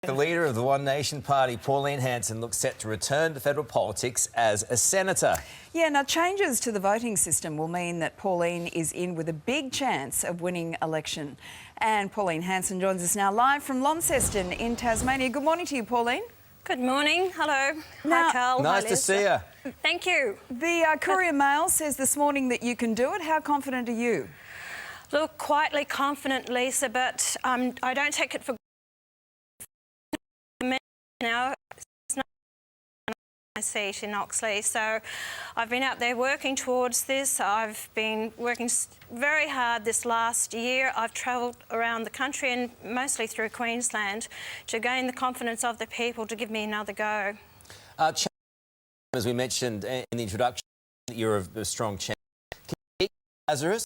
The leader of the One Nation Party, Pauline Hanson, looks set to return to federal politics as a senator. Yeah, now changes to the voting system will mean that Pauline is in with a big chance of winning election. And Pauline Hanson joins us now live from Launceston in Tasmania. Good morning to you, Pauline. Good morning. Hello. Now, hi, Carl. Nice Hi, to see you. Thank you. The Courier Mail says this morning that you can do it. How confident are you? Look, quietly confident, Lisa, but I don't take it for now. It's not my seat in Oxley, so I've been out there working towards this. I've been working very hard this last year. I've travelled around the country and mostly through Queensland to gain the confidence of the people to give me another go. As we mentioned in the introduction, you're a strong champion. Can you beat Lazarus?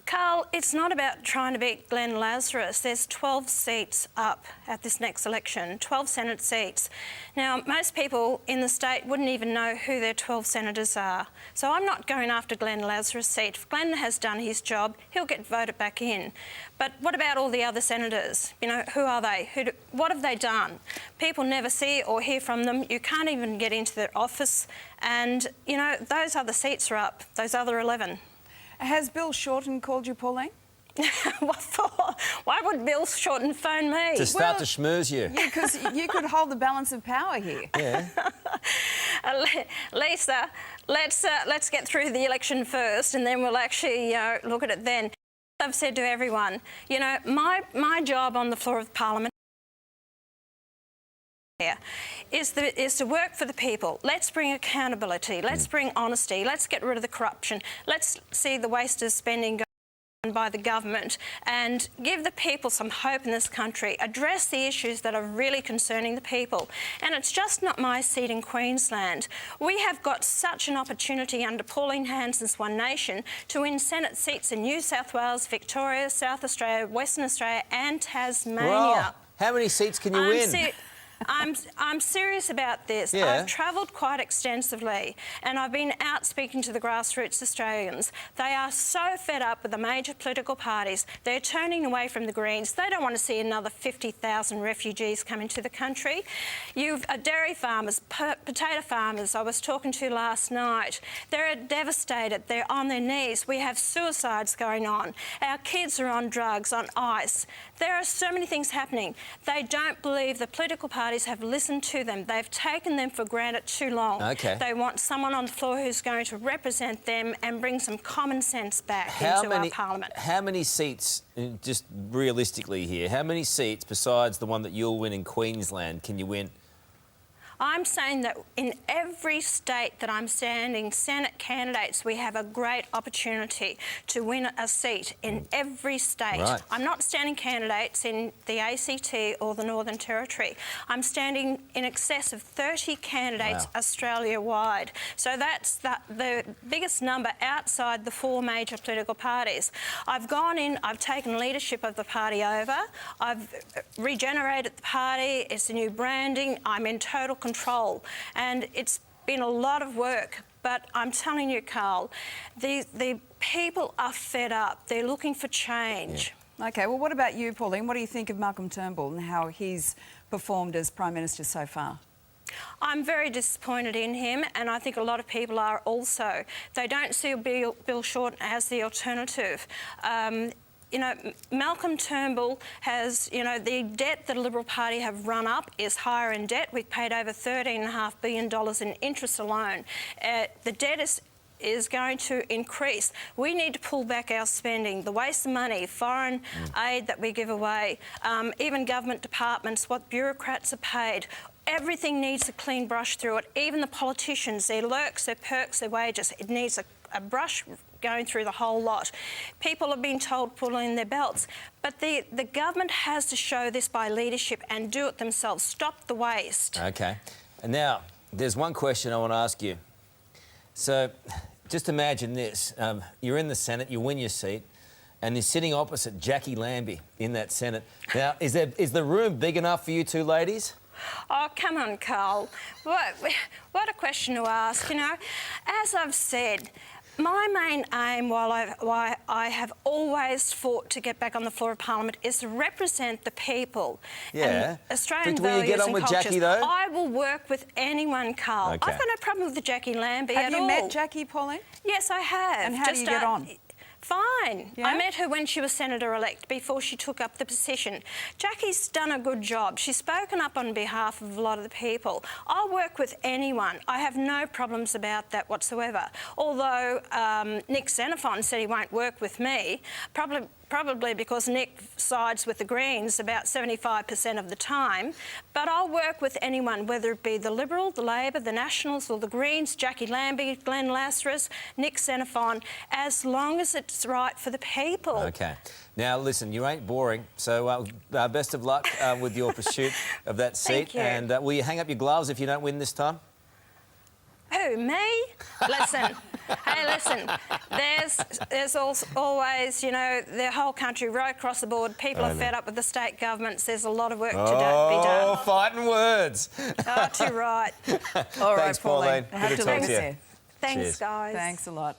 Carl, it's not about trying to beat Glenn Lazarus. There's 12 seats up at this next election, 12 Senate seats. Now, most people in the state wouldn't even know who their 12 senators are. So I'm not going after Glenn Lazarus' seat. If Glenn has done his job, he'll get voted back in. But what about all the other senators? You know, who are they? What have they done? People never see or hear from them. You can't even get into their office. And, you know, those other seats are up, those other 11. Has Bill Shorten called you, Pauline? What for? Why would Bill Shorten phone me? To start to schmooze you. Yeah, because you could hold the balance of power here. Yeah. Lisa, let's get through the election first, and then we'll actually look at it then. I've said to everyone, you know, my job on the floor of Parliament is to work for the people. Let's bring accountability. Let's bring honesty. Let's get rid of the corruption. Let's see the wasted spending going by the government and give the people some hope in this country. Address the issues that are really concerning the people. And it's just not my seat in Queensland. We have got such an opportunity under Pauline Hanson's One Nation to win Senate seats in New South Wales, Victoria, South Australia, Western Australia and Tasmania. Wow. How many seats can you win? I'm serious about this. Yeah. I've travelled quite extensively and I've been out speaking to the grassroots Australians. They are so fed up with the major political parties. They're turning away from the Greens. They don't want to see another 50,000 refugees come into the country. You've dairy farmers, potato farmers I was talking to last night. They're devastated. They're on their knees. We have suicides going on. Our kids are on drugs, on ice. There are so many things happening. They don't believe the political parties have listened to them. They've taken them for granted too long. Okay. They want someone on the floor who's going to represent them and bring some common sense back into our parliament. How many seats, just realistically here, how many seats besides the one that you'll win in Queensland can you win? I'm saying that in every state that I'm standing Senate candidates, we have a great opportunity to win a seat in every state. Right. I'm not standing candidates in the ACT or the Northern Territory. I'm standing in excess of 30 candidates Australia-wide. So that's the biggest number outside the four major political parties. I've gone in, I've taken leadership of the party over. I've regenerated the party. It's a new branding. I'm in total control, and it's been a lot of work, but I'm telling you, Carl, the people are fed up. They're looking for change. Yeah. OK, well, what about you, Pauline? What do you think of Malcolm Turnbull and how he's performed as Prime Minister so far? I'm very disappointed in him, and I think a lot of people are also. They don't see Bill Shorten as the alternative. You know, Malcolm Turnbull has, you know, the debt that the Liberal Party have run up is higher in debt. We've paid over $13.5 billion in interest alone. The debt is going to increase. We need to pull back our spending, the waste of money, foreign aid that we give away, even government departments, what bureaucrats are paid. Everything needs a clean brush through it. Even the politicians, their lurks, their perks, their wages, it needs a brush going through the whole lot. People have been told to pull in their belts, but the government has to show this by leadership and do it themselves. Stop the waste. OK. And now, there's one question I want to ask you. So, just imagine this. You're in the Senate, you win your seat, and you're sitting opposite Jackie Lambie in that Senate. Now, is the room big enough for you two ladies? Oh, come on, Carl. What a question to ask, you know. As I've said, My main aim, why I have always fought to get back on the floor of Parliament, is to represent the people. Yeah. And Australian But will you values get on and with cultures. Jackie, though? I will work with anyone, Carl. Okay. I've got no problem with the Jackie Lambie at all. Have you met Jackie, Pauline? Yes, I have. And how do you get on? Fine. Yeah? I met her when she was Senator-elect, before she took up the position. Jackie's done a good job. She's spoken up on behalf of a lot of the people. I'll work with anyone. I have no problems about that whatsoever. Although Nick Xenophon said he won't work with me, probably because Nick sides with the Greens about 75% of the time. But I'll work with anyone, whether it be the Liberal, the Labor, the Nationals or the Greens, Jackie Lambie, Glenn Lazarus, Nick Xenophon, as long as it's right for the people. Okay. Now, listen, you ain't boring, so best of luck with your pursuit of that seat. Thank you. And will you hang up your gloves if you don't win this time? Who, me? Listen, hey, listen, there's always, you know, the whole country, right across the board, people are fed up with the state governments. There's a lot of work to be done. Oh, fighting words. Oh, too right. All right, Thanks, Pauline. Have Good to to talk leave us to you. here. Thanks, Cheers. guys. Thanks a lot.